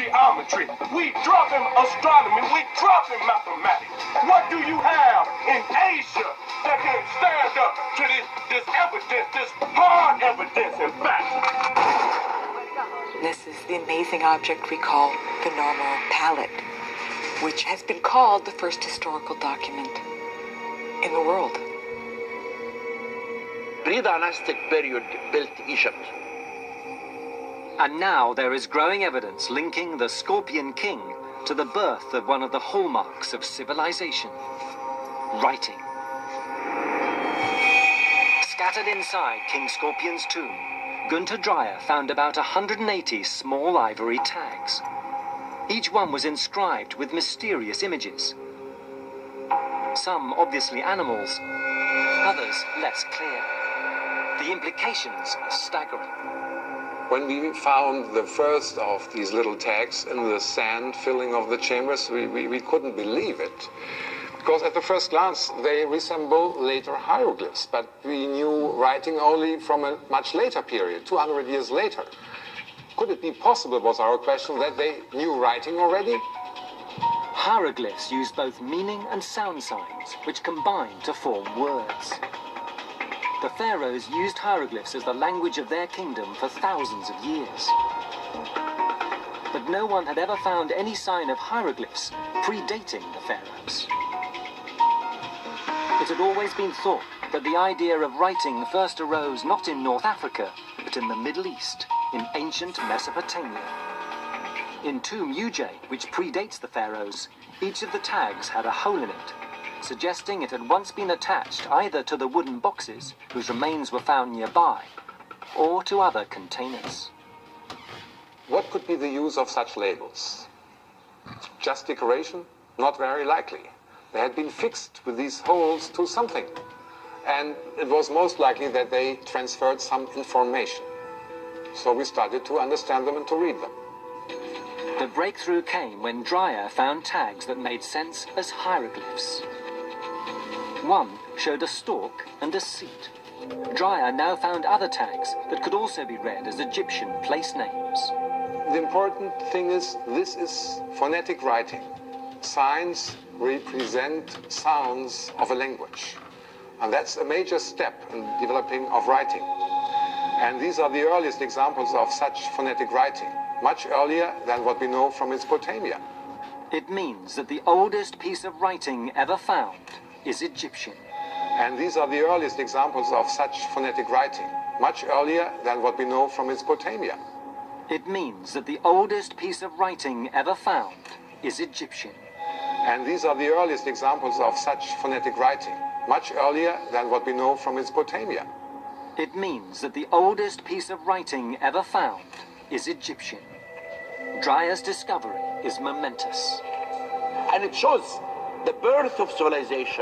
geometry. We dropping astronomy. We dropping mathematics. What do you have in Asia that can stand up to this evidence, this hard evidence, in fact? This is the amazing object we call the normal palette, which has been called the first historical document in the world. Pre-dynastic period built Egypt. And now there is growing evidence linking the Scorpion King to the birth of one of the hallmarks of civilization: writing. Scattered inside King Scorpion's tomb, Gunther Dreyer found about 180 small ivory tags. Each one was inscribed with mysterious images. Some obviously animals, others less clear. The implications are staggering. When we found the first of these little tags in the sand filling of the chambers, we couldn't believe it. Because at the first glance, they resemble later hieroglyphs, but we knew writing only from a much later period, 200 years later. Could it be possible, was our question, that they knew writing already? Hieroglyphs use both meaning and sound signs, which combine to form words. The pharaohs used hieroglyphs as the language of their kingdom for thousands of years. But no one had ever found any sign of hieroglyphs predating the pharaohs. It had always been thought that the idea of writing first arose not in North Africa, but in the Middle East, in ancient Mesopotamia. In Tomb Uj, which predates the pharaohs, each of the tags had a hole in it, suggesting it had once been attached either to the wooden boxes, whose remains were found nearby, or to other containers. What could be the use of such labels? Just decoration? Not very likely. They had been fixed with these holes to something, and it was most likely that they transferred some information. So we started to understand them and to read them. The breakthrough came when Dreyer found tags that made sense as hieroglyphs. One showed a stork and a seat. Dreyer now found other tags that could also be read as Egyptian place names. The important thing is, this is phonetic writing. Signs represent sounds of a language. And that's a major step in developing of writing. And these are the earliest examples of such phonetic writing, much earlier than what we know from Mesopotamia. It means that the oldest piece of writing ever found is Egyptian. And these are the earliest examples of such phonetic writing, much earlier than what we know from Mesopotamia. It means that the oldest piece of writing ever found is Egyptian. And these are the earliest examples of such phonetic writing, much earlier than what we know from Mesopotamia. It means that the oldest piece of writing ever found is Egyptian. Dreyer's discovery is momentous. And it shows the birth of civilization.